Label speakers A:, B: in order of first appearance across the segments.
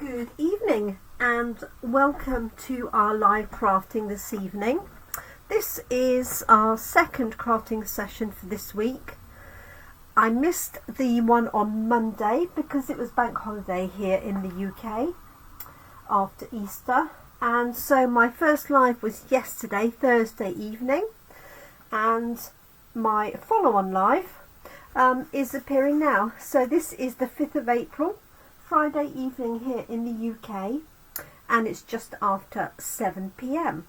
A: Good evening and welcome to our live crafting this evening. This is our second crafting session for this week. I missed the one on Monday because it was bank holiday here in the UK after Easter, and so my first live was yesterday, Thursday evening, and my follow-on live is appearing now. So this is the 5th of April, Friday evening here in the UK, and it's just after 7 p.m.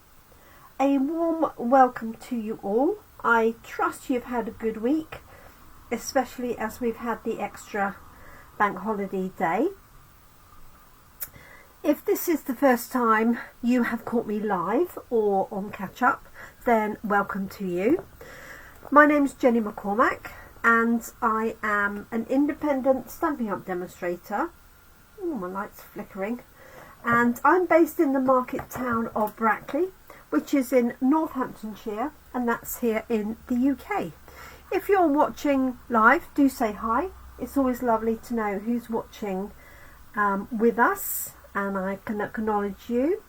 A: A warm welcome to you all. I trust you've had a good week, especially as we've had the extra bank holiday day. If this is the first time you have caught me live or on catch up, then welcome to you. My name's Jenny McCormack and I am an independent Stampin Up demonstrator. Oh, my light's flickering. And I'm based in the market town of Brackley, which is in Northamptonshire, and that's here in the UK. If you're watching live, do say hi. It's always lovely to know who's watching with us, and I can acknowledge you.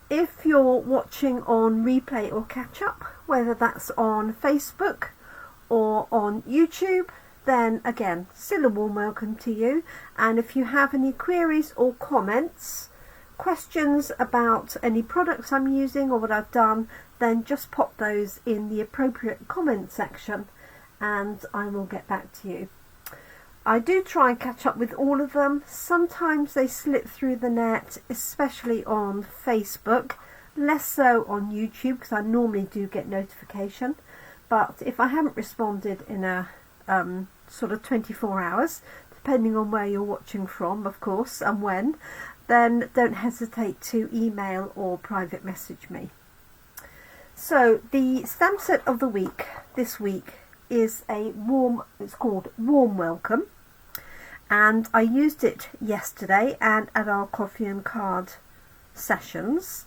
A: If you're watching on replay or catch up, whether that's on Facebook or on YouTube, then again, still a warm welcome to you. And if you have any queries or comments, questions about any products I'm using or what I've done, then just pop those in the appropriate comment section and I will get back to you. I do try and catch up with all of them. Sometimes they slip through the net, especially on Facebook, less so on YouTube because I normally do get notification. But if I haven't responded in a sort of 24 hours, depending on where you're watching from, of course, and when, then don't hesitate to email or private message me. So the stamp set of the week this week is it's called Warm Welcome, and I used it yesterday and at our coffee and card sessions.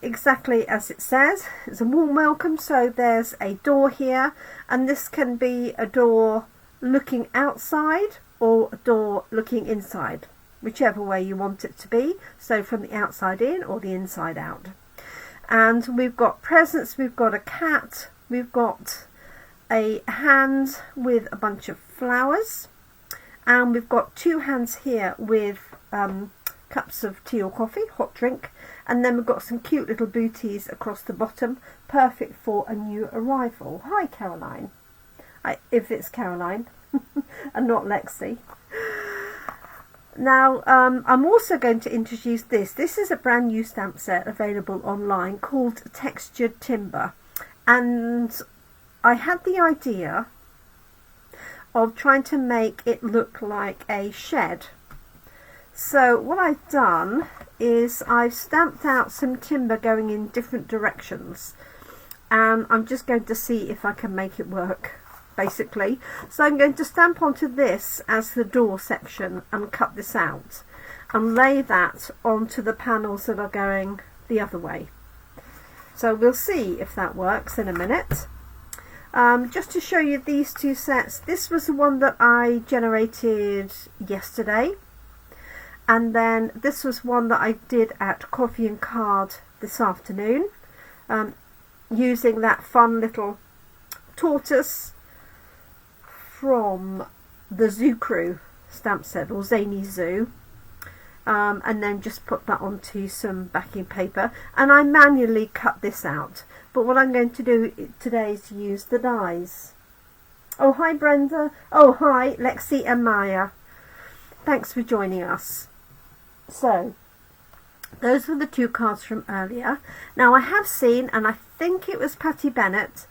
A: Exactly as it says, it's a warm welcome. So there's a door here, and this can be a door looking outside or a door looking inside, whichever way you want it to be, so from the outside in or the inside out. And we've got presents, we've got a cat, we've got a hand with a bunch of flowers, and we've got two hands here with cups of tea or coffee, hot drink, and then we've got some cute little booties across the bottom, perfect for a new arrival. Hi Caroline, if it's Caroline and not Lexi. Now I'm also going to introduce this. This is a brand new stamp set available online called Textured Timber, and I had the idea of trying to make it look like a shed. So what I've done is I've stamped out some timber going in different directions, and I'm just going to see if I can make it work, basically. So I'm going to stamp onto this as the door section and cut this out and lay that onto the panels that are going the other way. So we'll see if that works in a minute. Just to show you these two sets, this was the one that I generated yesterday, and then this was one that I did at Coffee and Card this afternoon, using that fun little tortoise from the Zoo Crew stamp set, or Zany Zoo, and then just put that onto some backing paper, and I manually cut this out. But what I'm going to do today is to use the dies. Oh, hi Brenda. Oh, hi Lexi and Maya. Thanks for joining us. So those were the two cards from earlier. Now I have seen, and I think it was Patty Bennett,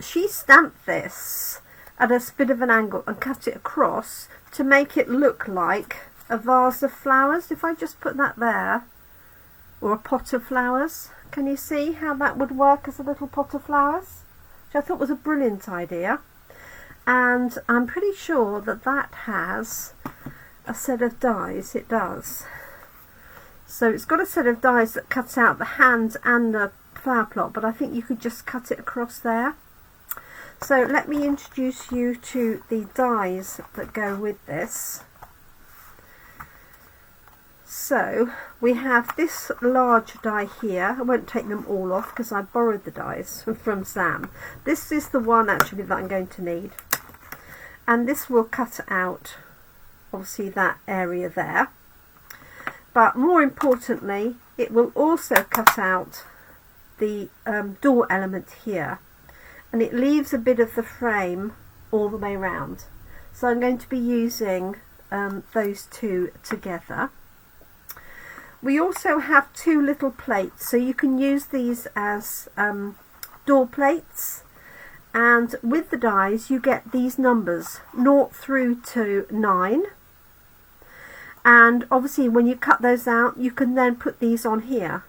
A: she stamped this at a bit of an angle and cut it across to make it look like a vase of flowers. If I just put that there, or a pot of flowers, can you see how that would work as a little pot of flowers? Which I thought was a brilliant idea, and I'm pretty sure that that has a set of dies. It does. So it's got a set of dies that cuts out the hand and the flower plot, but I think you could just cut it across there. So let me introduce you to the dies that go with this. So we have this large die here. I won't take them all off because I borrowed the dies from Sam. This is the one actually that I'm going to need, and this will cut out obviously that area there, but more importantly it will also cut out the door element here, and it leaves a bit of the frame all the way around. So I'm going to be using those two together. We also have two little plates, so you can use these as door plates, and with the dies you get these numbers 0 through to 9, and obviously when you cut those out you can then put these on here.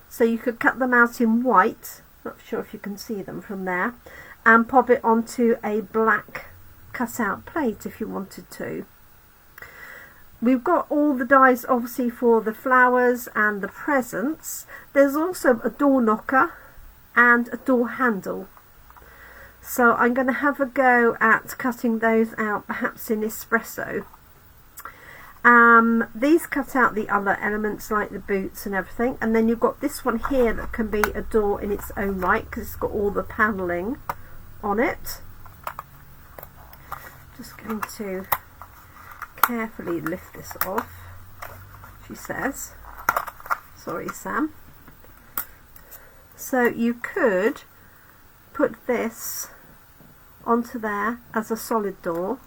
A: So you could cut them out in white, not sure if you can see them from there, and pop it onto a black cut out plate if you wanted to. We've got all the dies obviously for the flowers and the presents. There's also a door knocker and a door handle. So I'm going to have a go at cutting those out, perhaps in espresso. These cut out the other elements like the boots and everything, and then you've got this one here that can be a door in its own right because it's got all the panelling on it. Just going to carefully lift this off, she says. Sorry, Sam. So you could put this onto there as a solid door,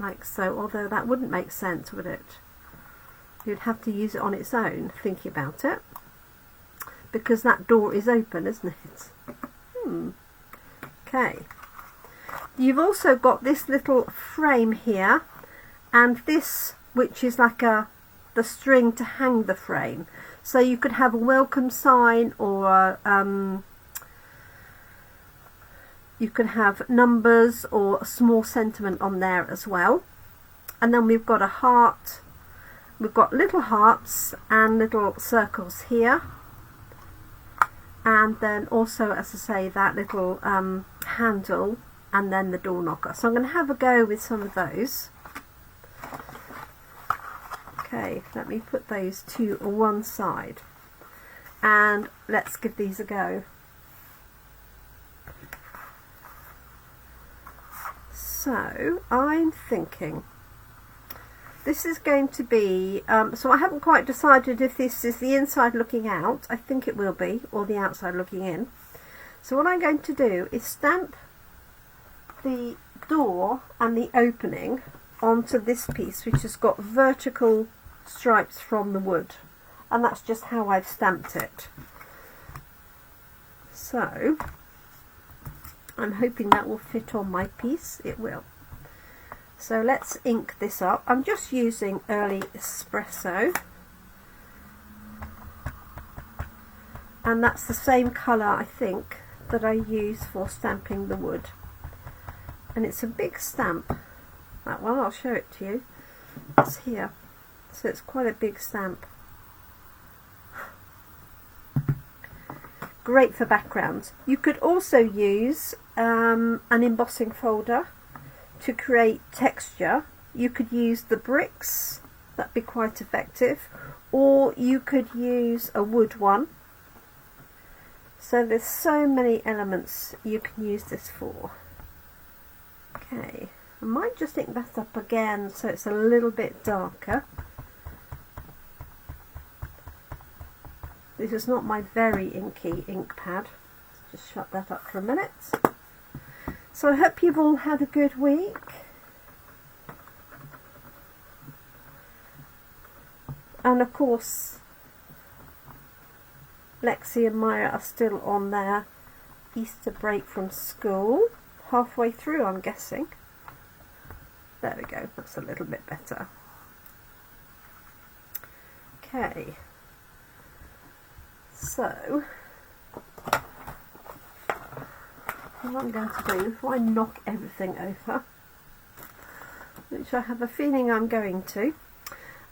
A: like so, although that wouldn't make sense, would it? You'd have to use it on its own, thinking about it, because that door is open, isn't it? Okay. You've also got this little frame here, and this, which is like the string to hang the frame. So you could have a welcome sign, or you could have numbers or a small sentiment on there as well. And then we've got a heart. We've got little hearts and little circles here. And then also, as I say, that little handle, and then the door knocker. So I'm going to have a go with some of those. Okay, let me put those to one side, and let's give these a go. So I'm thinking this is going to be, so I haven't quite decided if this is the inside looking out. I think it will be, or the outside looking in. So what I'm going to do is stamp the door and the opening onto this piece, which has got vertical stripes from the wood, and that's just how I've stamped it. So I'm hoping that will fit on my piece. It will. So let's ink this up. I'm just using early espresso, and that's the same colour, I think, that I use for stamping the wood. And it's a big stamp, that one. I'll show it to you. It's here, so it's quite a big stamp. Great for backgrounds. You could also use an embossing folder to create texture. You could use the bricks, that'd be quite effective, or you could use a wood one. So there's so many elements you can use this for. Okay, I might just ink that up again so it's a little bit darker. This is not my very inky ink pad. Just shut that up for a minute. So I hope you've all had a good week. And of course, Lexi and Maya are still on their Easter break from school. Halfway through, I'm guessing. There we go, that's a little bit better. Okay, so what I'm going to do, before I knock everything over, which I have a feeling I'm going to,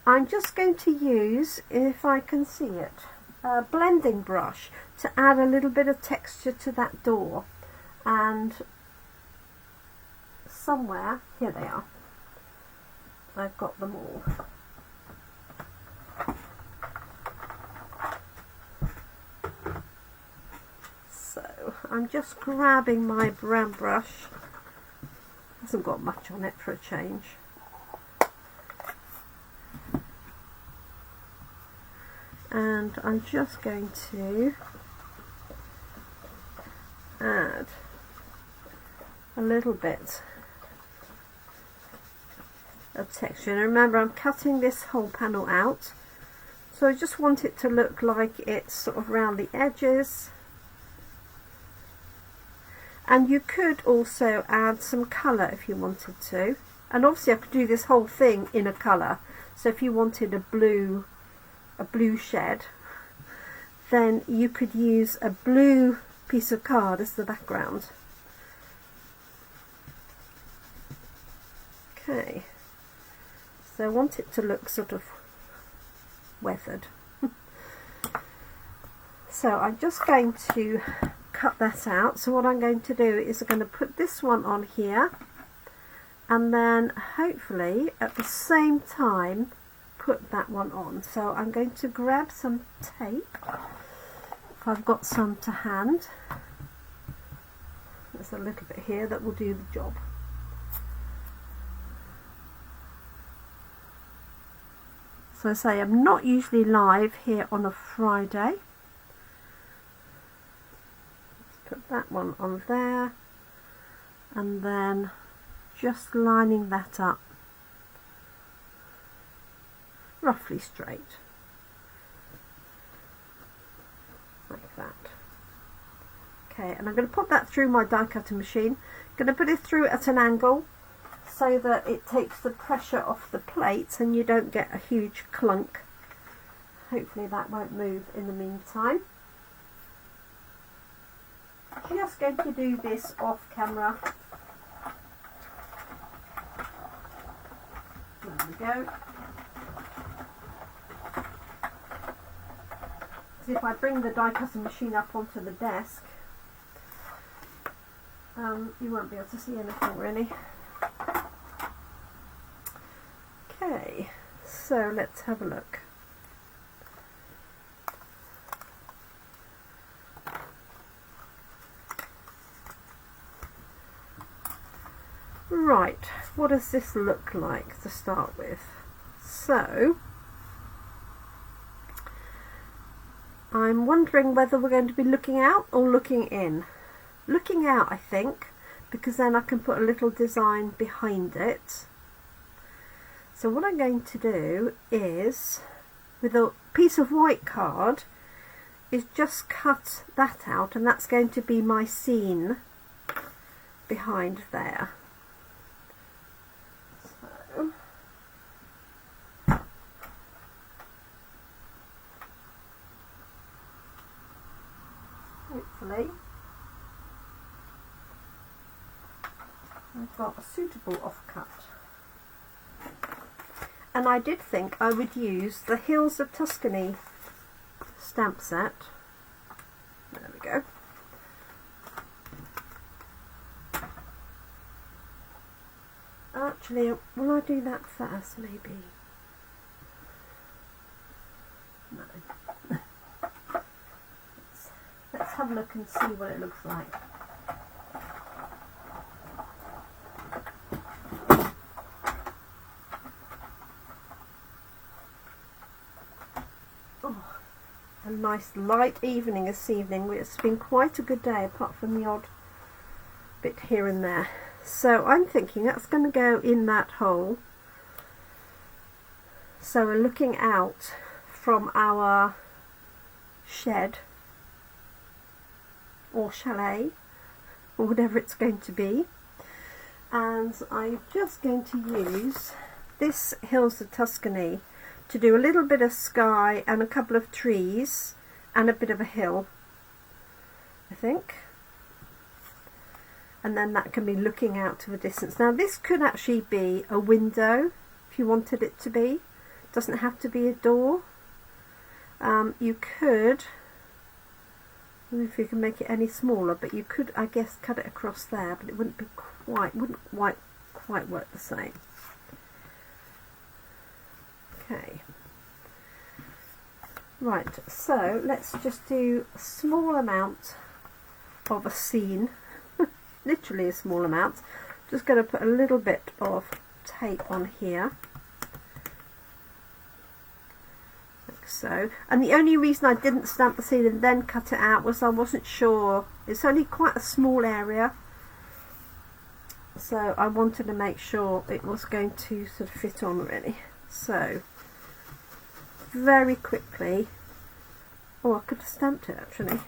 A: I'm just going to use, if I can see it, a blending brush to add a little bit of texture to that door. And somewhere, here they are, I've got them all. So I'm just grabbing my brown brush. Hasn't got much on it for a change. And I'm just going to add a little bit of texture. And remember, I'm cutting this whole panel out, so I just want it to look like it's sort of around the edges. And you could also add some colour if you wanted to, and obviously I could do this whole thing in a colour. So if you wanted a blue shed, then you could use a blue piece of card as the background. Okay, so I want it to look sort of weathered. So I'm just going to cut that out. So what I'm going to do is I'm going to put this one on here, and then hopefully at the same time put that one on. So I'm going to grab some tape, if I've got some to hand. There's a little bit here that will do the job. So I say I'm not usually live here on a Friday. Let's put that one on there, and then just lining that up roughly straight, like that. Okay, and I'm going to put that through my die cutting machine. I'm going to put it through at an angle so that it takes the pressure off the plate and you don't get a huge clunk. Hopefully that won't move in the meantime. I'm just going to do this off camera. There we go. So if I bring the die cutting machine up onto the desk, you won't be able to see anything really. Okay, so let's have a look. Right, what does this look like to start with? So I'm wondering whether we're going to be looking out or looking in. Looking out, I think, because then I can put a little design behind it. So what I'm going to do is, with a piece of white card, is just cut that out, and that's going to be my scene behind there. So hopefully I've got a suitable offcut. And I did think I would use the Hills of Tuscany stamp set. There we go. Actually, will I do that first, maybe? No. Let's have a look and see what it looks like. A nice light evening this evening. It's been quite a good day apart from the odd bit here and there. So I'm thinking that's going to go in that hole. So we're looking out from our shed or chalet or whatever it's going to be. And I'm just going to use this Hills of Tuscany to do a little bit of sky and a couple of trees and a bit of a hill, I think. And then that can be looking out to the distance. Now this could actually be a window if you wanted it to be. It doesn't have to be a door. You could, I don't know if you can make it any smaller, but you could, I guess, cut it across there, but it wouldn't be quite, wouldn't quite work the same. Okay. Right, so let's just do a small amount of a scene, literally a small amount. Just going to put a little bit of tape on here, like so. And the only reason I didn't stamp the scene and then cut it out was I wasn't sure. It's only quite a small area, so I wanted to make sure it was going to sort of fit on really. So very quickly, oh, I could have stamped it actually.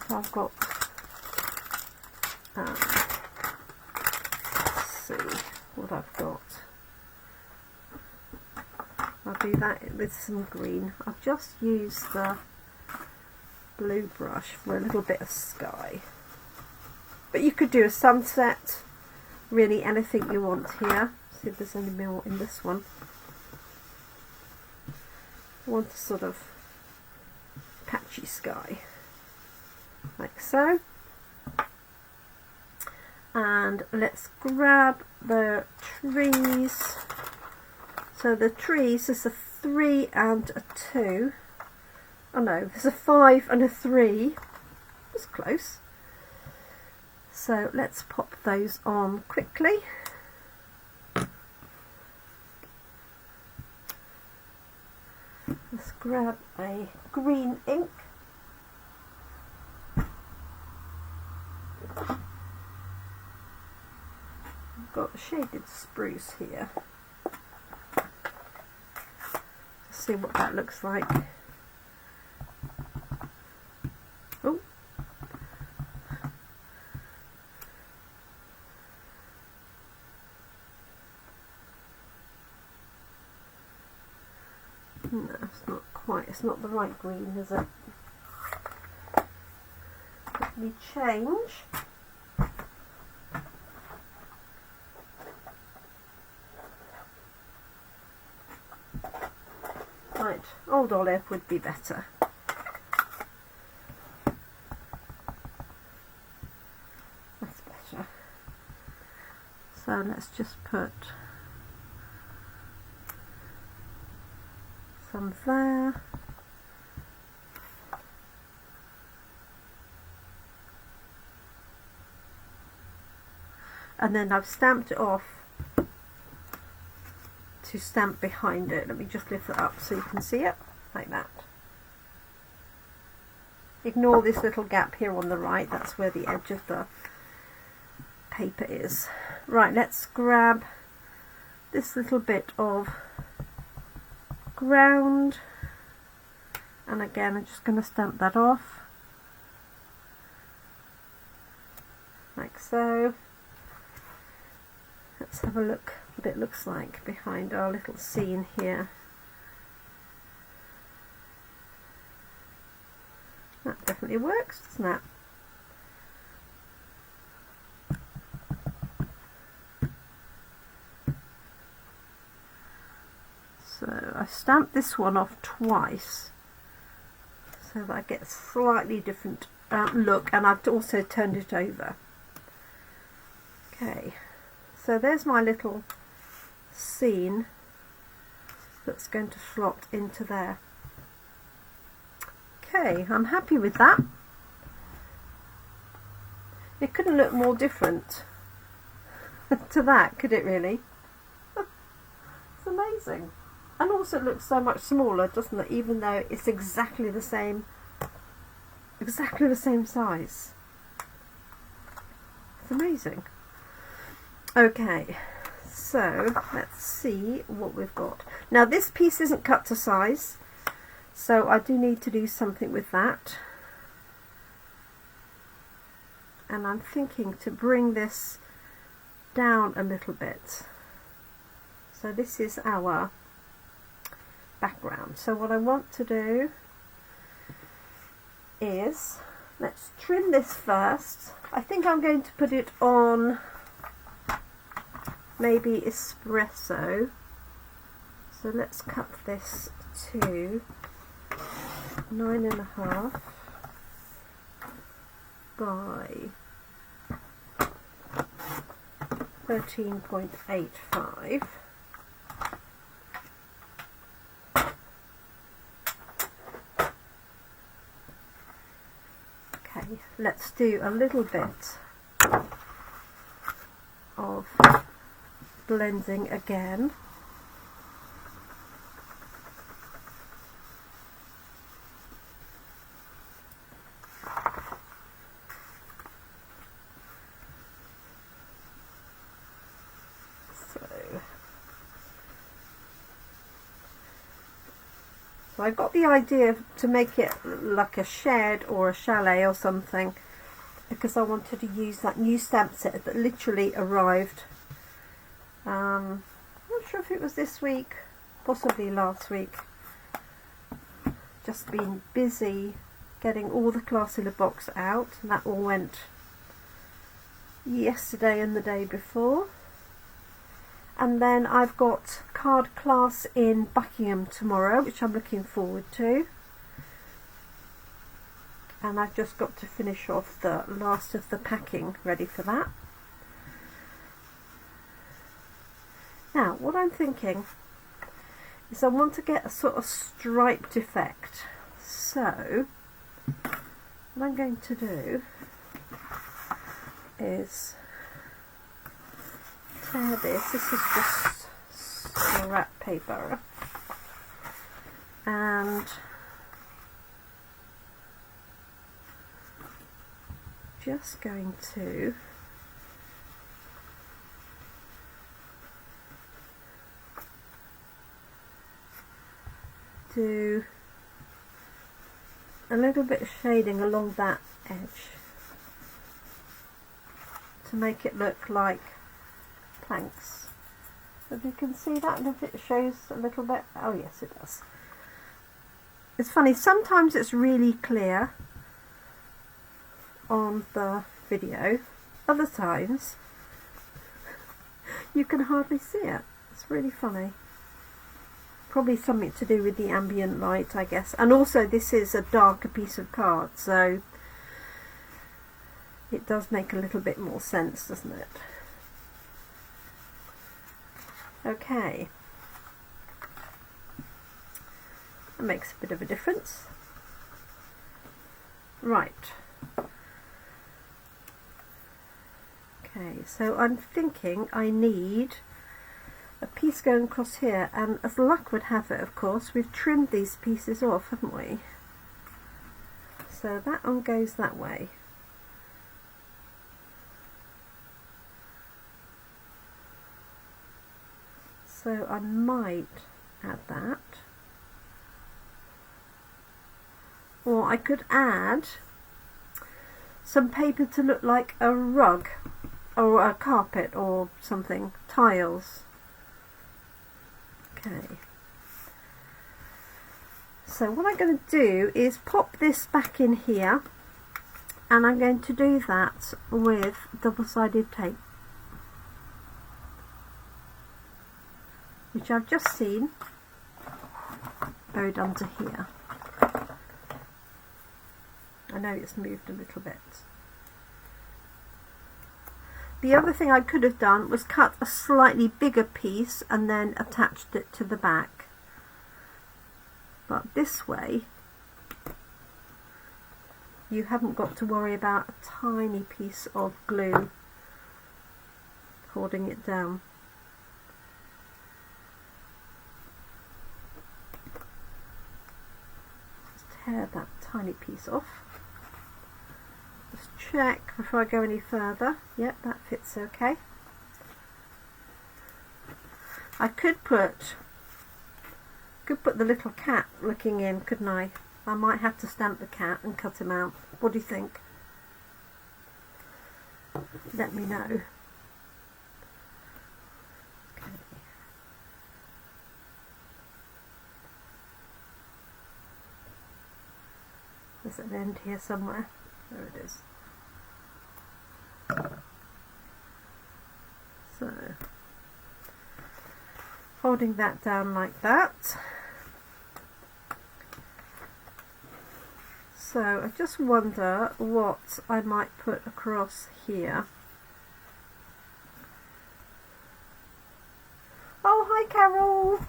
A: So I've got, let's see what I've got. I'll do that with some green. I've just used the blue brush for a little bit of sky. But you could do a sunset, really anything you want here. See if there's any more in this one. I want a sort of patchy sky, like so. And let's grab the trees. So the trees, there's a 3 and a 2. Oh no, there's a 5 and a 3. That's close. So let's pop those on quickly. Let's grab a green ink. I've got a shaded spruce here. Let's see what that looks like. Oh. No, it's not quite, it's not the right green, is it? Let me change. Right, old olive would be better. That's better. So let's just put some there. And then I've stamped it off to stamp behind it. Let me just lift it up so you can see it, like that. Ignore this little gap here on the right, that's where the edge of the paper is. Right, let's grab this little bit of ground, and again I'm just going to stamp that off like so. Let's have a look what it looks like behind our little scene here. That definitely works, doesn't it? So I stamped this one off twice so that I get a slightly different look, and I've also turned it over. Okay, so there's my little scene that's going to slot into there. Okay, I'm happy with that. It couldn't look more different to that, could it really? It's amazing. And also it looks so much smaller, doesn't it, even though it's exactly the same size. It's amazing. Okay, so let's see what we've got. Now this piece isn't cut to size, so I do need to do something with that. And I'm thinking to bring this down a little bit. So this is our background. So what I want to do is, let's trim this first. I think I'm going to put it on maybe espresso. So let's cut this to 9.5 by 13.85. let's do a little bit of blending again. So I got the idea to make it like a shed or a chalet or something, because I wanted to use that new stamp set that literally arrived. I'm not sure if it was this week, possibly last week. Just been busy getting all the class in a box out, and that all went yesterday and the day before. And then I've got card class in Buckingham tomorrow, which I'm looking forward to. And I've just got to finish off the last of the packing ready for that. Now, what I'm thinking is I want to get a sort of striped effect. So, what I'm going to do is tear this. This is just scrap paper, and just going to do a little bit of shading along that edge to make it look like planks. If you can see that, and if it shows a little bit, oh yes it does. It's funny, sometimes it's really clear on the video, other times you can hardly see it. It's really funny. Probably something to do with the ambient light, I guess, and also this is a darker piece of card, so it does make a little bit more sense, doesn't it? Okay, that makes a bit of a difference. Right. Okay, so I'm thinking I need a piece going across here, and as luck would have it, of course, we've trimmed these pieces off, haven't we? So that one goes that way. So I might add that, or I could add some paper to look like a rug or a carpet or something, tiles. Okay, so what I'm going to do is pop this back in here, and I'm going to do that with double-sided tape, which I've just seen bowed under here. I know it's moved a little bit. The other thing I could have done was cut a slightly bigger piece and then attached it to the back. But this way, you haven't got to worry about a tiny piece of glue holding it down. Just tear that tiny piece off. Just check before I go any further. Yep, that fits okay. I could put the little cat looking in, couldn't I? I might have to stamp the cat and cut him out. What do you think? Let me know. Okay. There's an end here somewhere. There it is. So, holding that down like that. So I just wonder what I might put across here. Oh, hi Carol!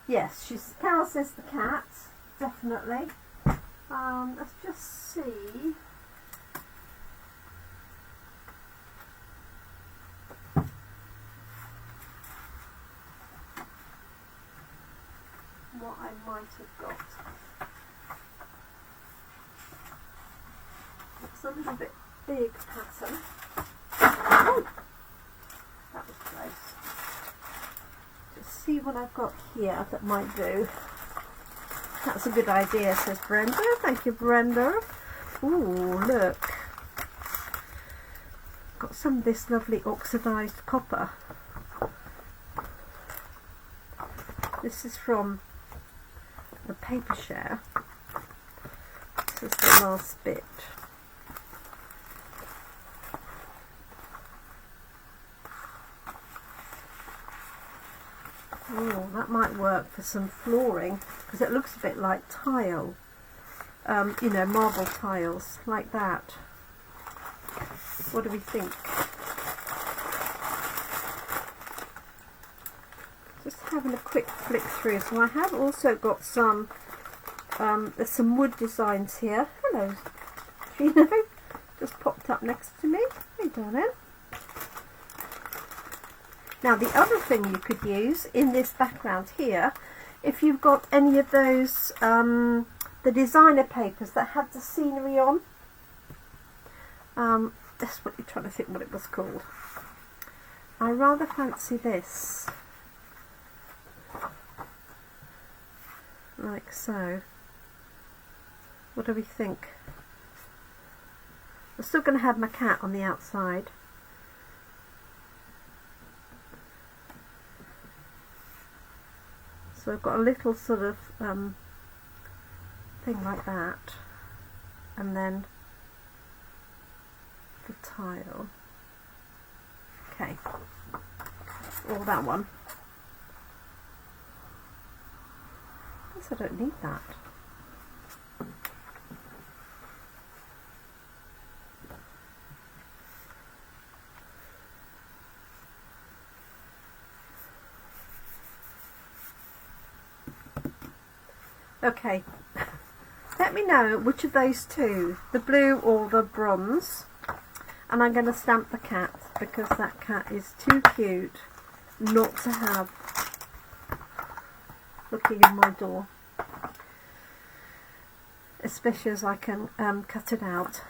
A: Yes, Carol says the cat, definitely. Let's just see I might have got. It's a little bit big pattern. Oh, that was close. Just see what I've got here that might do. That's a good idea, says Brenda. Thank you, Brenda. Ooh, look. Got some of this lovely oxidised copper. This is from the paper share. This is the last bit. Oh, that might work for some flooring because it looks a bit like tile. You know, marble tiles like that. What do we think? Just having a quick flick through. So I have also got some there's some wood designs here. Hello, you know, just popped up next to me. Hey darling. Now the other thing you could use in this background here, if you've got any of those the designer papers that have the scenery on, that's what you're trying to think what it was called. I rather fancy this, like so. What do we think? I'm still going to have my cat on the outside. So I've got a little sort of thing like that, and then the tile. Okay, or that one. I guess I don't need that. Okay, let me know which of those two, the blue or the bronze, and I'm going to stamp the cat because that cat is too cute not to have looking in my door, especially as I can cut it out.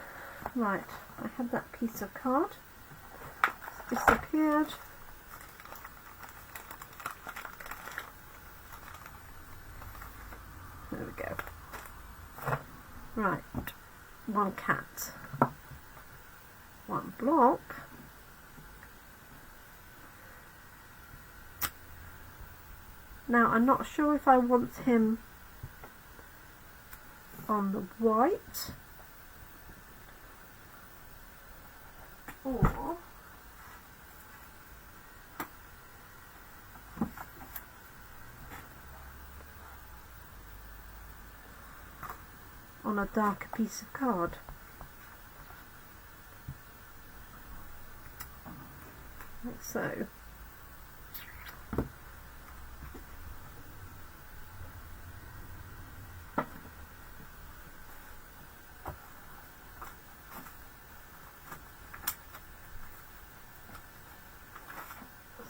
A: Right, I have that piece of card, it's disappeared. There we go. Right, one cat, one block. Now I'm not sure if I want him on the white or on a darker piece of card. Like so.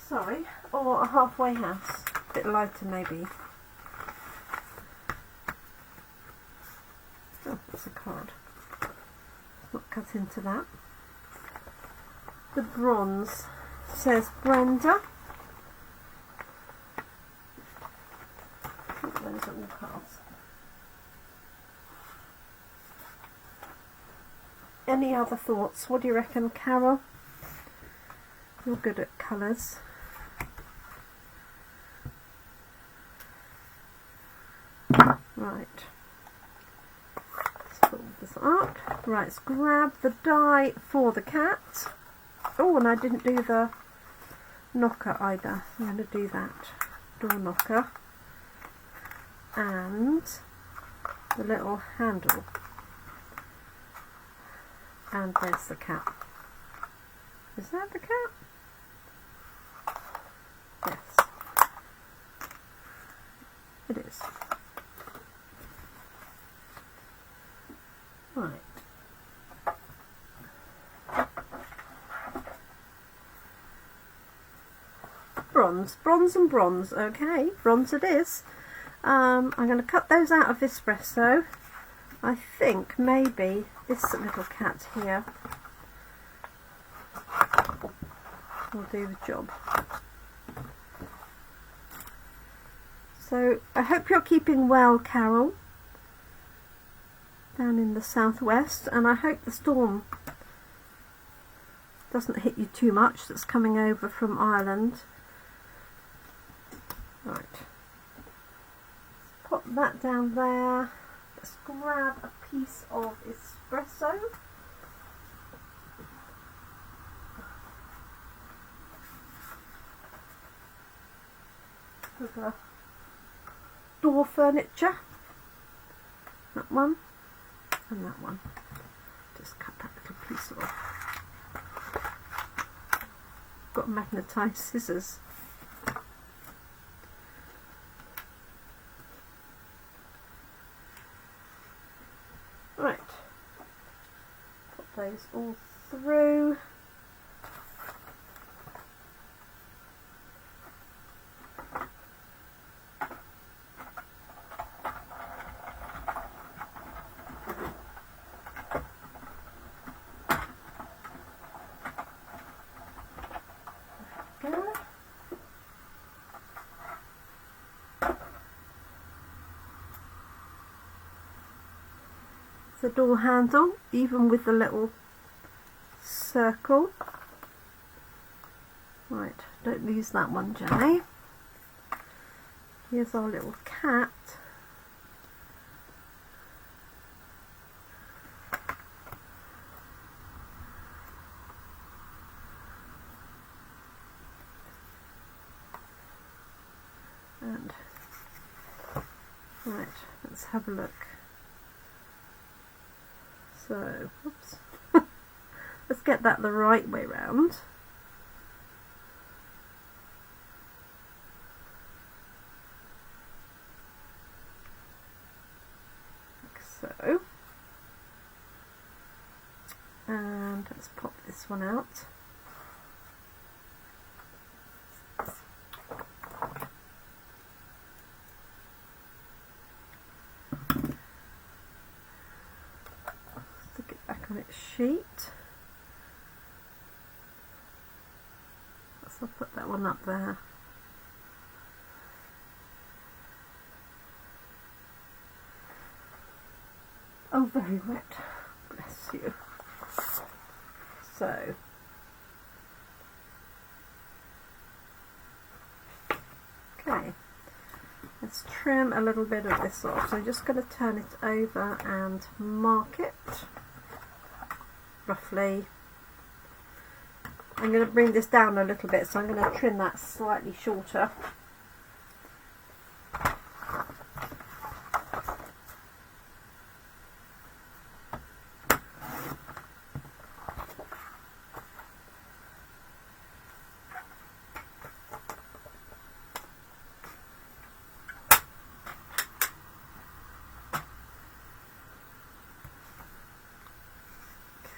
A: Sorry, or a halfway house, a bit lighter maybe. Oh, that's a card. It's not cut into that. The bronze says Brenda. Oh, those are all cards. Any other thoughts? What do you reckon, Carol? You're good at colours. Right. Let's pull this up. Right, let's grab the die for the cat. Oh, and I didn't do the knocker either. I'm going to do that. Door knocker. And the little handle. And there's the cat. Is that the cat? Yes. It is. Right. Bronze, bronze and bronze. Okay, bronze it is. I'm going to cut those out of espresso. I think maybe this little cat here will do the job. So I hope you're keeping well, Carol, down in the southwest, and I hope the storm doesn't hit you too much that's coming over from Ireland. Right, let's pop that down there. Let's grab a piece of espresso. For the door furniture. That one and that one. Just cut that little piece off. Got magnetised scissors. Right, put those all through. The door handle, even with the little circle. Right, don't lose that one, Jenny. Here's our little cat. And right, let's have a look. So, oops. Let's get that the right way round. Like so. And let's pop this one out. On its sheet. So I'll put that one up there. Oh, very wet. Bless you. So okay, let's trim a little bit of this off. So I'm just going to turn it over and mark it. Roughly. I'm going to bring this down a little bit, so I'm going to trim that slightly shorter.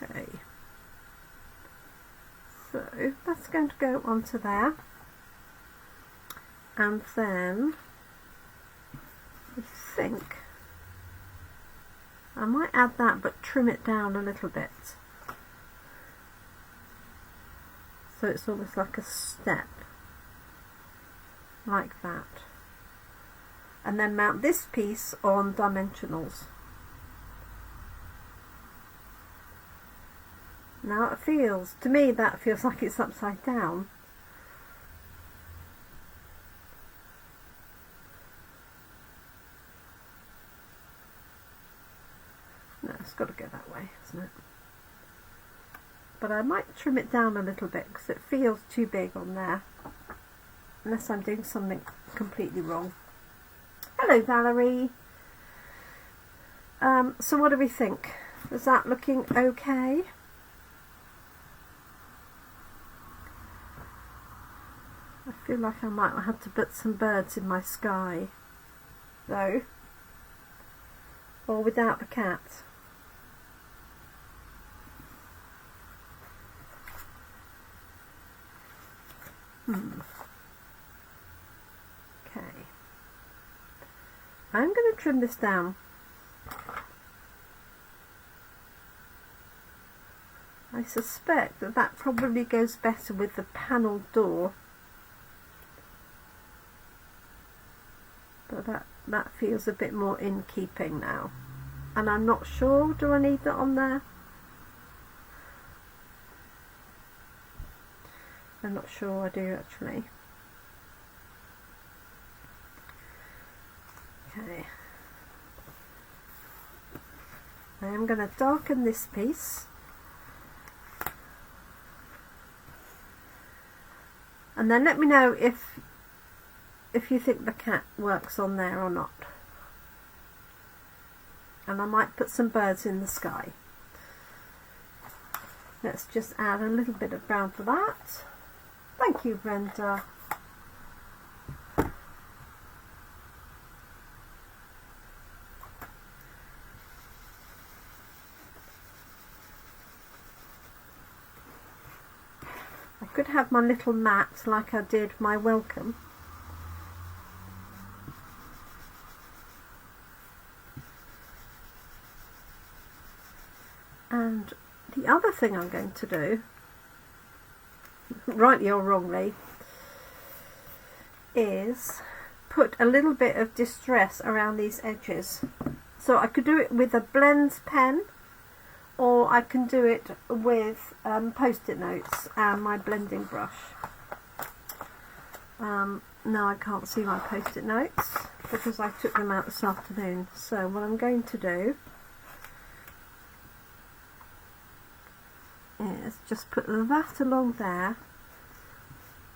A: Okay, so that's going to go onto there, and then I think I might add that but trim it down a little bit, so it's almost like a step, like that, and then mount this piece on dimensionals. Now it feels, to me that feels like it's upside down. No, it's got to go that way, isn't it? But I might trim it down a little bit because it feels too big on there. Unless I'm doing something completely wrong. Hello Valerie. So what do we think? Is that looking okay? I feel like I might have to put some birds in my sky, though, or without the cat. Okay. I'm going to trim this down. I suspect that that probably goes better with the panelled door, but that feels a bit more in keeping now, and I'm not sure, do I need that on there? I'm not sure I do actually. Okay, I am going to darken this piece. And then let me know if you think the cat works on there or not. And I might put some birds in the sky. Let's just add a little bit of brown for that. Thank you, Brenda. I could have my little mat like I did my welcome. And the other thing I'm going to do, rightly or wrongly, is put a little bit of distress around these edges. So I could do it with a blends pen, or I can do it with post-it notes and my blending brush. Now I can't see my post-it notes because I took them out this afternoon. So what I'm going to do is just put that along there,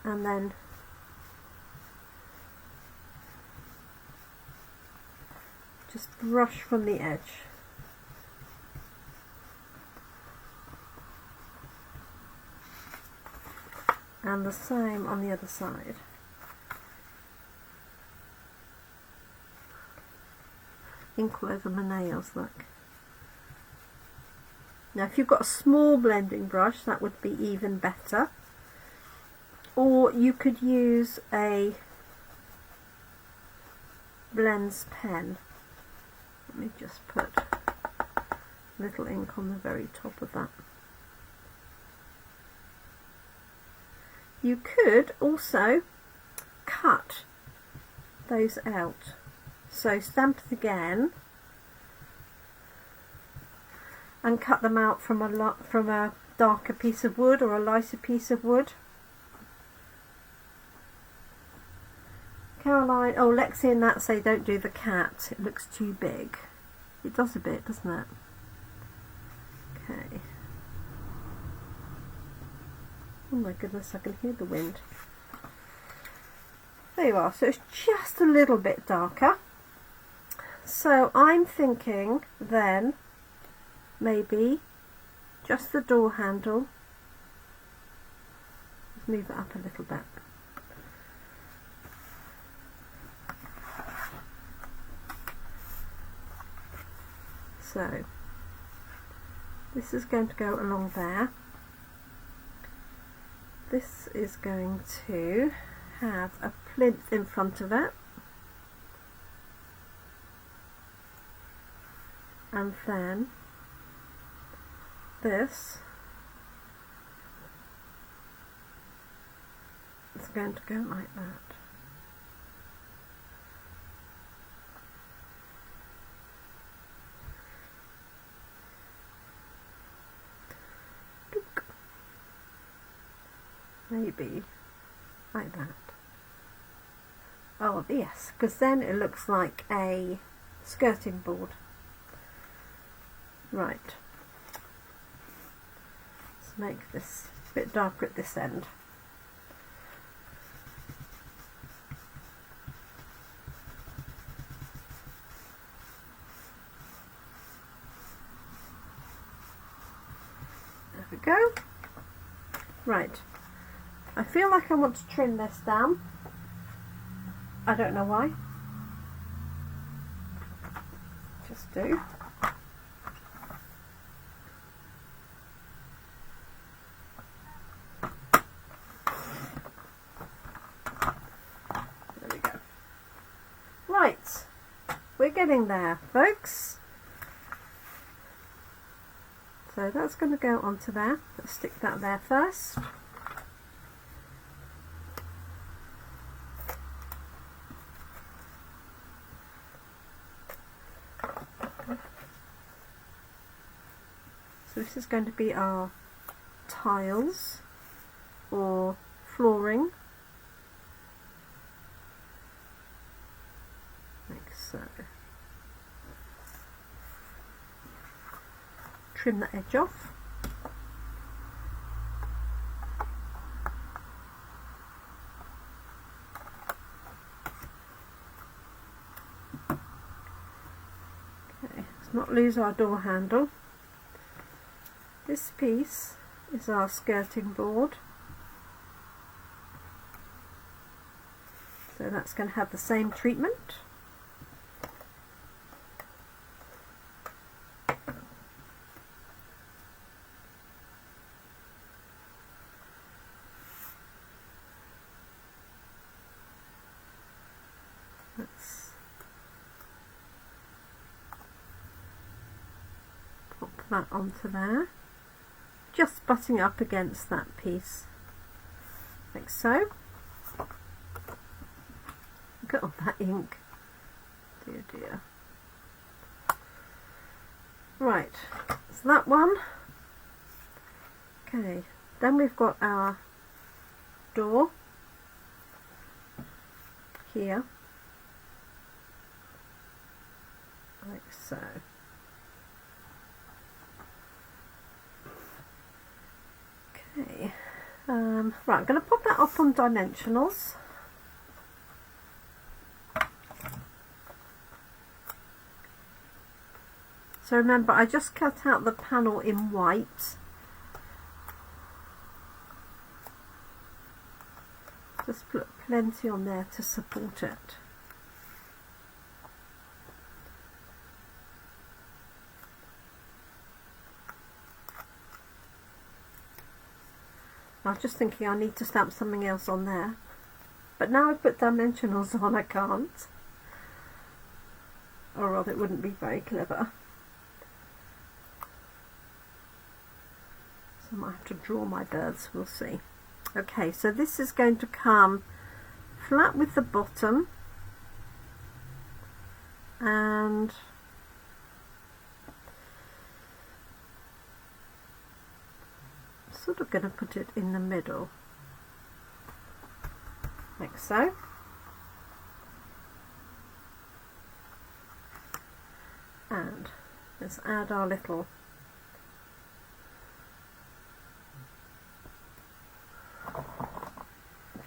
A: and then just brush from the edge. And the same on the other side. Ink all over my nails, look. Now if you've got a small blending brush, that would be even better. Or you could use a blends pen. Let me just put a little ink on the very top of that. You could also cut those out. So stamp it again and cut them out from a darker piece of wood or a lighter piece of wood. Caroline, oh, Lexi and Nat say don't do the cat, it looks too big. It does a bit, doesn't it? Okay. Oh my goodness, I can hear the wind. There you are, so it's just a little bit darker. So I'm thinking then maybe just the door handle. Let's move it up a little bit. So this is going to go along there. This is going to have a plinth in front of it, and then this is going to go like that. Maybe like that. Oh yes, because then it looks like a skirting board. Right. Let's make this a bit darker at this end. There we go. Right. I feel like I want to trim this down. I don't know why. Just do. There we go. Right. getting there, folks. So that's going to go onto there. Let's stick that there first. So this is going to be our tiles or flooring, like so. Trim the edge off. Okay, let's not lose our door handle. This piece is our skirting board, so that's going to have the same treatment. Let's pop that onto there. Just butting up against that piece, like so. Look at all that ink. Dear, dear. Right, so that one. Okay, then we've got our door here, like so. Okay, right, I'm going to pop that up on dimensionals. So remember, I just cut out the panel in white. Just put plenty on there to support it. I was just thinking I need to stamp something else on there, but now I've put dimensionals on, I can't. Or rather, it wouldn't be very clever. So I might have to draw my birds, we'll see. Okay, so this is going to come flat with the bottom, and sort of going to put it in the middle, like so. And let's add our little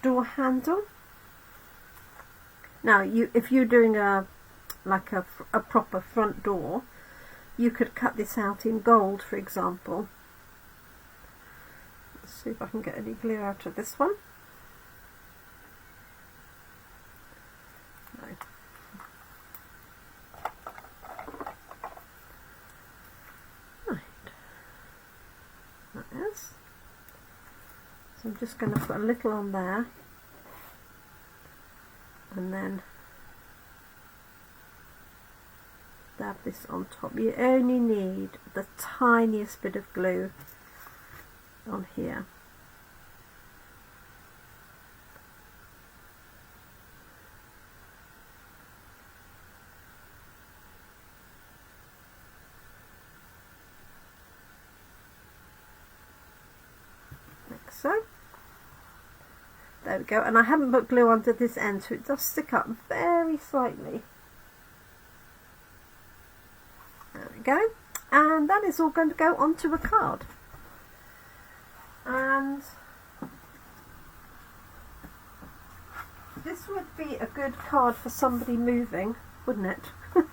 A: door handle. Now, if you're doing a proper front door, you could cut this out in gold, for example. Let's see if I can get any glue out of this one. No. Right. That is. So I'm just going to put a little on there, and then dab this on top. You only need the tiniest bit of glue on here. Like so. There we go, and I haven't put glue onto this end, so it does stick up very slightly. There we go, and that is all going to go onto a card. And this would be a good card for somebody moving, wouldn't it?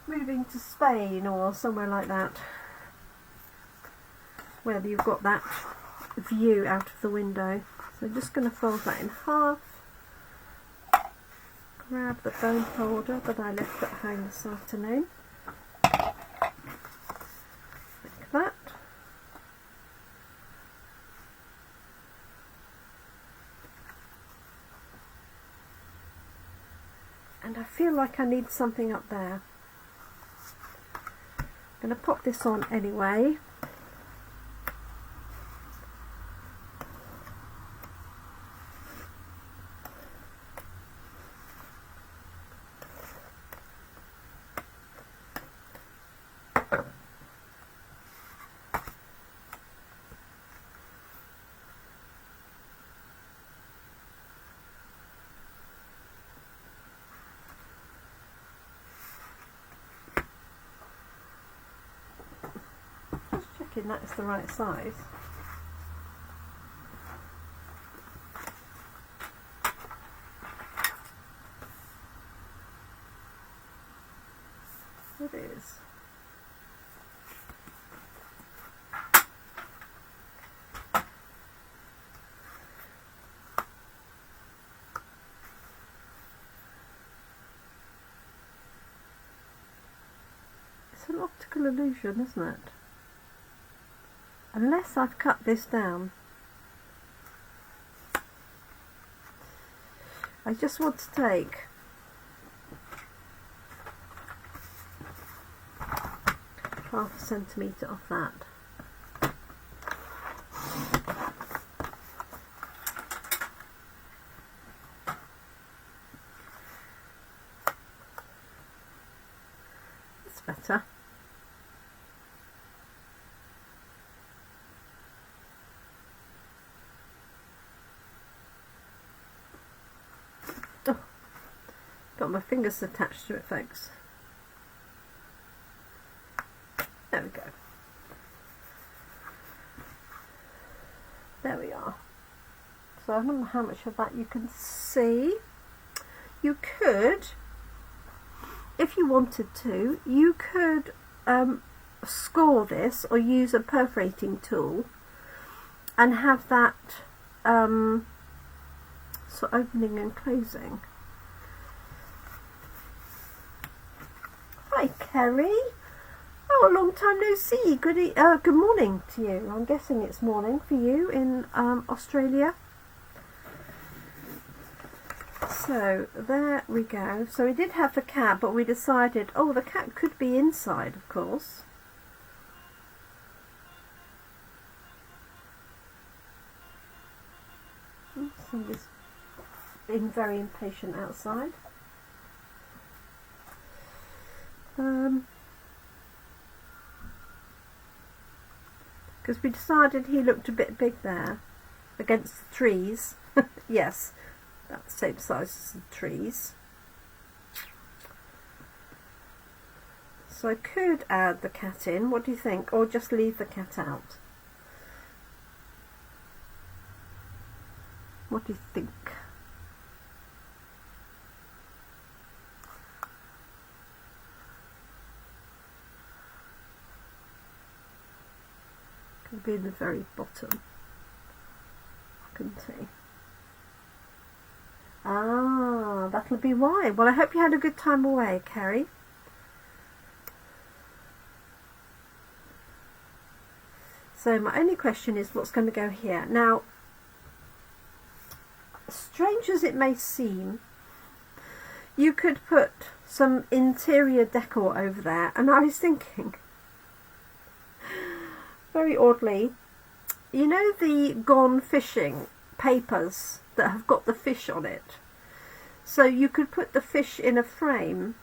A: Moving to Spain or somewhere like that, where you've got that view out of the window. So I'm just going to fold that in half, grab the bone holder that I left at home this afternoon, like that, and I feel like I need something up there. I'm going to pop this on anyway. That is the right size. It is. It's an optical illusion, isn't it? Unless I've cut this down. I just want to take half a centimetre off that. That's better. Got my fingers attached to it, folks. There we go. There we are. So I don't know how much of that you can see. You could, if you wanted to, you could score this or use a perforating tool and have that sort of opening and closing. Hi Kerry. Oh, a long time no see. Good morning to you. I'm guessing it's morning for you in Australia. So there we go. So we did have the cat, but we decided, oh, the cat could be inside, of course. Somebody's being very impatient outside. Because we decided he looked a bit big there against the trees. Yes, that's the same size as the trees. So I could add the cat in, what do you think? Or just leave the cat out? What do you think? Could be in the very bottom. Couldn't he? Ah, that'll be why. Well, I hope you had a good time away, Kerry. So my only question is what's going to go here. Now, strange as it may seem, you could put some interior decor over there, and I was thinking, very oddly, you know the gone fishing papers that have got the fish on it? So you could put the fish in a frame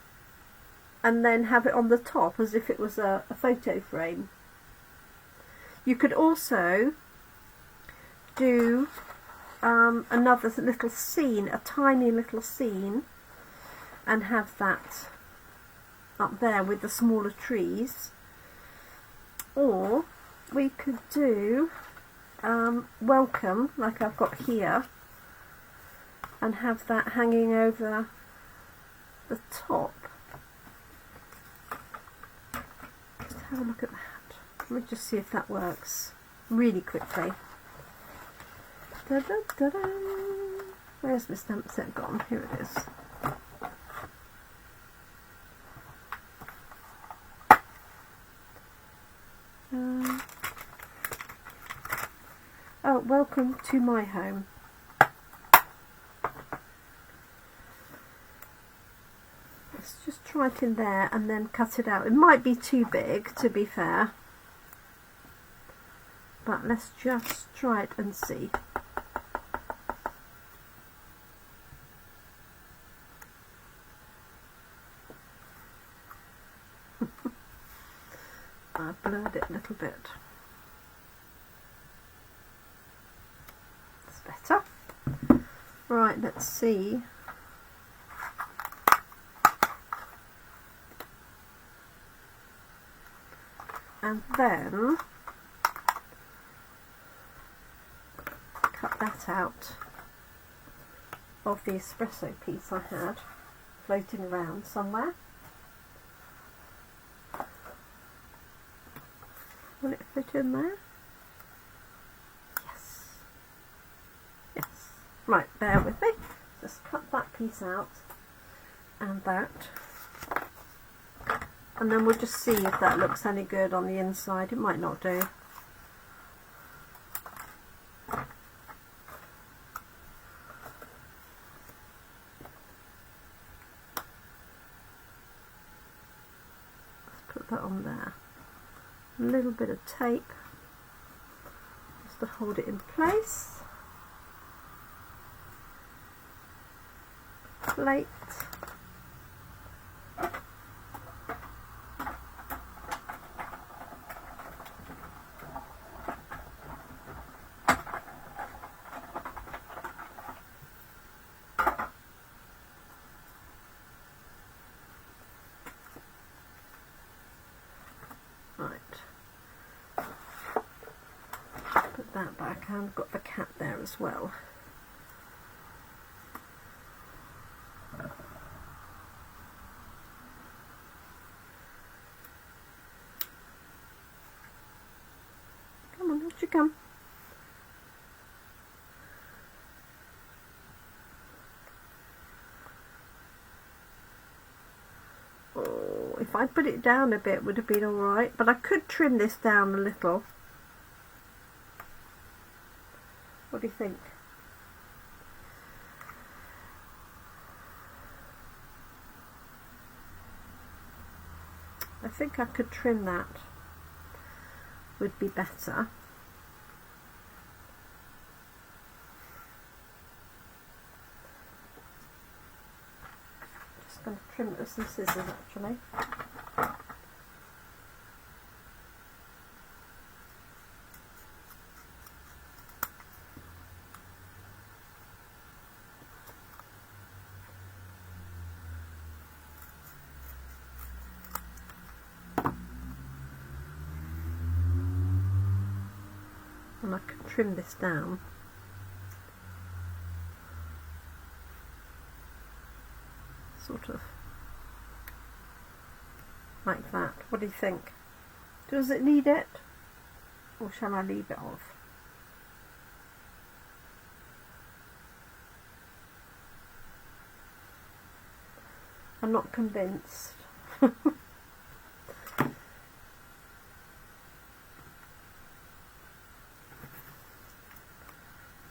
A: and then have it on the top as if it was a photo frame. You could also do another little scene, a tiny little scene, and have that up there with the smaller trees. Or we could do welcome, like I've got here, and have that hanging over the top. Just have a look at that. Let me just see if that works really quickly. Da -da -da -da. Where's my stamp set gone? Here it is. Oh, welcome to my home. Let's just try it in there and then cut it out. It might be too big, to be fair, but let's just try it and see. I blurred it a little bit. That's better. Right, let's see. And then cut that out of the espresso piece I had floating around somewhere. Will it fit in there? Yes. Yes. Right, bear with me. Just cut that piece out and that. And then we'll just see if that looks any good on the inside. It might not do. Let's put that on there. A little bit of tape just to hold it in place. Plate. Put that back. I've got the cat there as well. Come on, out you come. Oh, if I'd put it down a bit would have been alright, but I could trim this down a little. What do you think? I think I could trim that. Would be better. Just going to trim it with some scissors actually. And I can trim this down. Sort of like that. What do you think? Does it need it? Or shall I leave it off? I'm not convinced.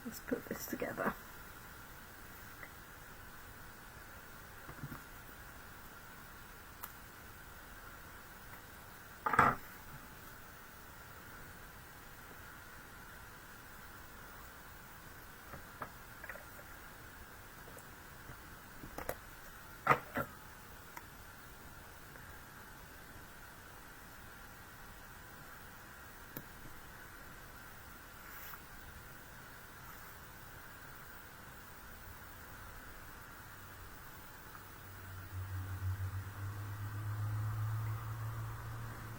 A: Let's put this together.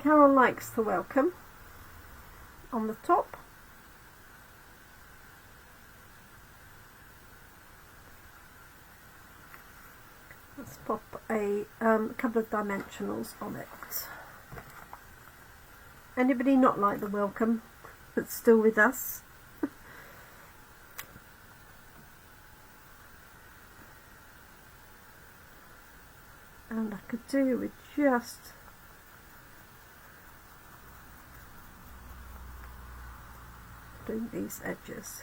A: Carol likes the welcome on the top. Let's pop a couple of dimensionals on it. Anybody not like the welcome that's still with us? And I could do with just doing these edges.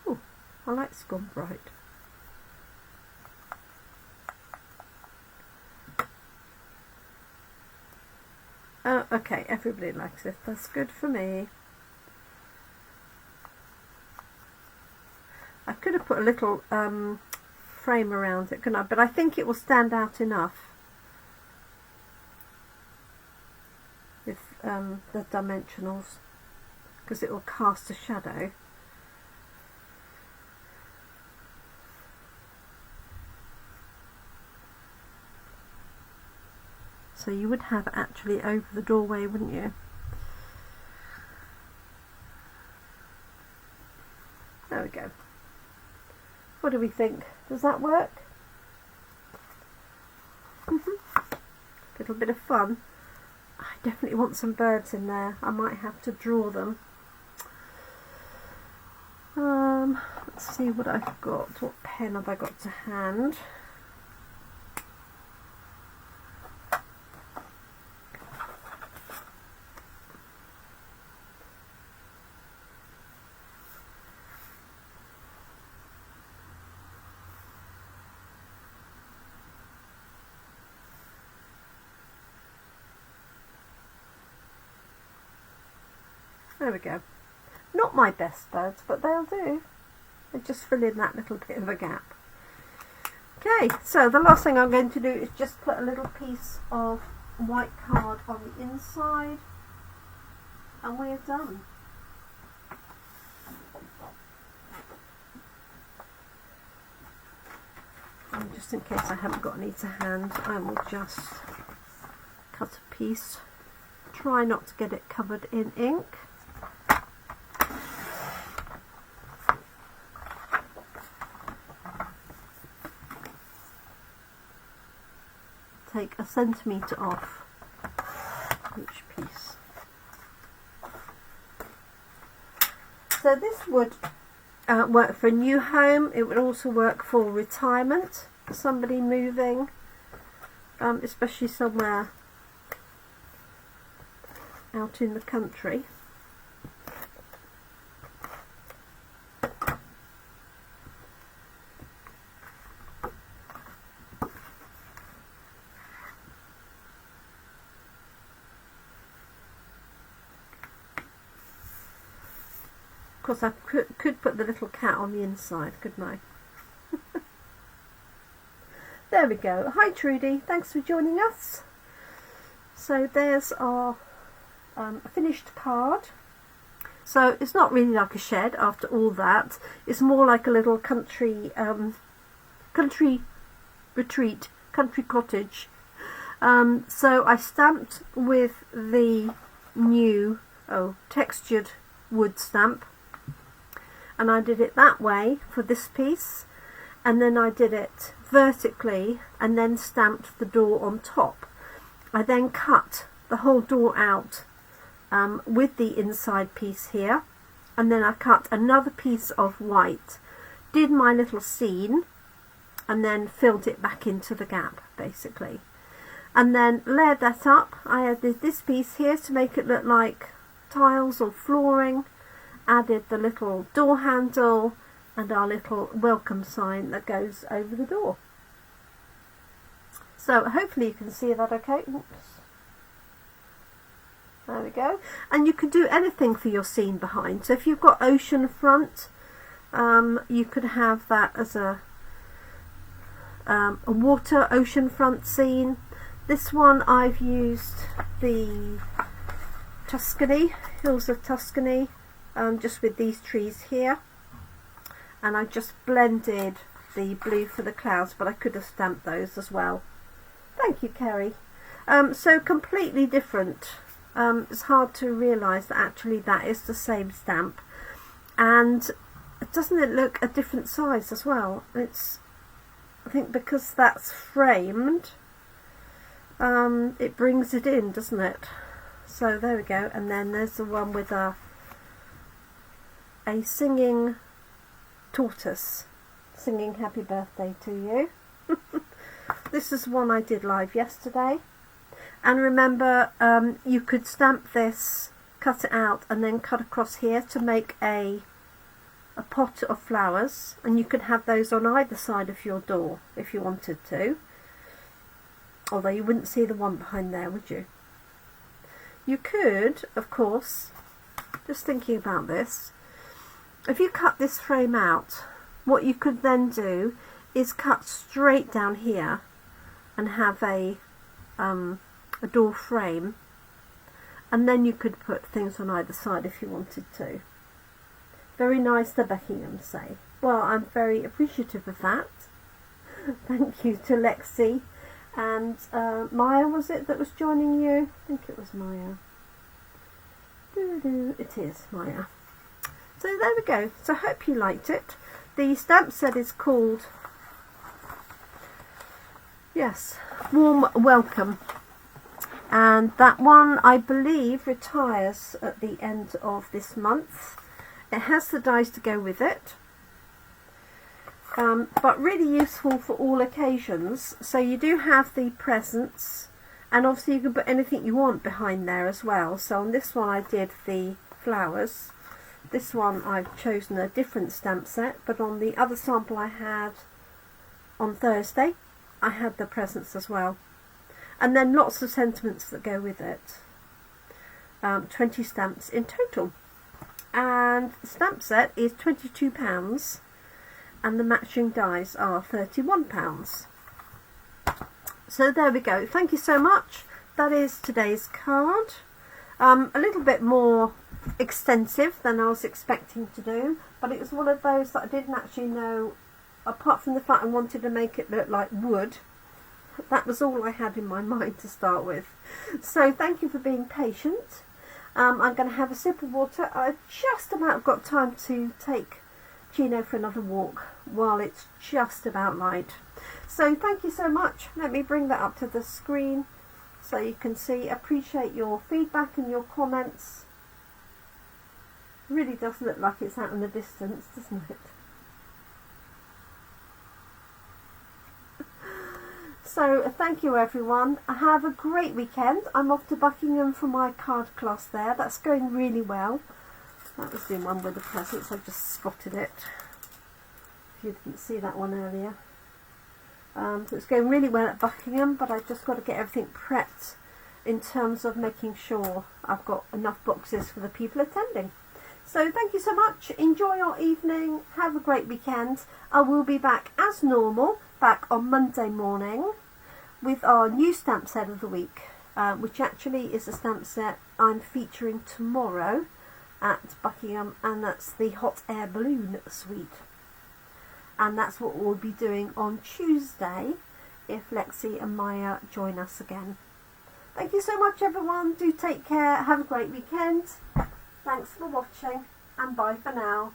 A: Oh, I like Scone Bright. Okay, everybody likes it. That's good for me. I could have put a little frame around it, couldn't I? But I think it will stand out enough with the dimensionals, because it will cast a shadow. So you would have actually over the doorway, wouldn't you? There we go. What do we think? Does that work? Little bit of fun. I definitely want some birds in there. I might have to draw them. Let's see what I've got. What pen have I got to hand? There we go. Not my best birds, but they'll do. They just fill in that little bit of a gap. Okay, so the last thing I'm going to do is just put a little piece of white card on the inside, and we're done. And just in case I haven't got any to hand, I will just cut a piece. Try not to get it covered in ink. Take a centimetre off each piece. So this would work for a new home. It would also work for retirement, for somebody moving, especially somewhere out in the country. Of course, I could put the little cat on the inside, couldn't I? There we go. Hi Trudy, thanks for joining us. So there's our finished card. So it's not really like a shed after all that. It's more like a little country retreat, country cottage. So I stamped with the new textured wood stamp. And I did it that way for this piece, and then I did it vertically and then stamped the door on top. I then cut the whole door out with the inside piece here, and then I cut another piece of white, did my little scene, and then filled it back into the gap basically, and then layered that up. I added this piece here to make it look like tiles or flooring, added the little door handle and our little welcome sign that goes over the door. So hopefully you can see that okay. Oops. There we go. And you can do anything for your scene behind. So if you've got ocean front, you could have that as a water ocean front scene. This one I've used the Tuscany, Hills of Tuscany, just with these trees here, and I just blended the blue for the clouds, but I could have stamped those as well. Thank you, Kerry. So completely different. It's hard to realise that actually that is the same stamp, and doesn't it look a different size as well? It's, I think because that's framed, it brings it in, doesn't it? So there we go. And then there's the one with a singing tortoise singing happy birthday to you. This is one I did live yesterday, and remember you could stamp this, cut it out, and then cut across here to make a pot of flowers, and you could have those on either side of your door if you wanted to, although you wouldn't see the one behind there, would you? you could, of course, just thinking about this, if you cut this frame out, what you could then do is cut straight down here and have a door frame, and then you could put things on either side if you wanted to. Very nice, the Buckingham say. Well, I'm very appreciative of that. Thank you to Lexi and Maya, was it, that was joining you? I think it was Maya. It is Maya. So there we go. So I hope you liked it. The stamp set is called, yes, Warm Welcome. And that one, I believe, retires at the end of this month. It has the dies to go with it. But really useful for all occasions. So you do have the presents, and obviously you can put anything you want behind there as well. So on this one I did the flowers. This one I've chosen a different stamp set, but on the other sample I had on Thursday, I had the presents as well. And then lots of sentiments that go with it. 20 stamps in total. And the stamp set is £22, and the matching dies are £31. So there we go. Thank you so much. That is today's card. A little bit more extensive than I was expecting to do, but it was one of those that I didn't actually know, apart from the fact I wanted to make it look like wood. That was all I had in my mind to start with. So thank you for being patient. I'm going to have a sip of water. I've just about got time to take Gino for another walk while it's just about light. So thank you so much. Let me bring that up to the screen so you can see. Appreciate your feedback and your comments. Really does look like it's out in the distance, doesn't it? So thank you everyone. Have a great weekend. I'm off to Buckingham for my card class there. That's going really well. That was doing one with the presents. I just spotted it. If you didn't see that one earlier. So it's going really well at Buckingham, but I've just got to get everything prepped in terms of making sure I've got enough boxes for the people attending. So thank you so much. Enjoy your evening. Have a great weekend. I will be back as normal, back on Monday morning with our new stamp set of the week, which actually is a stamp set I'm featuring tomorrow at Buckingham, and that's the Hot Air Balloon Suite. And that's what we'll be doing on Tuesday if Lexi and Maya join us again. Thank you so much everyone. Do take care. Have a great weekend. Thanks for watching, and bye for now.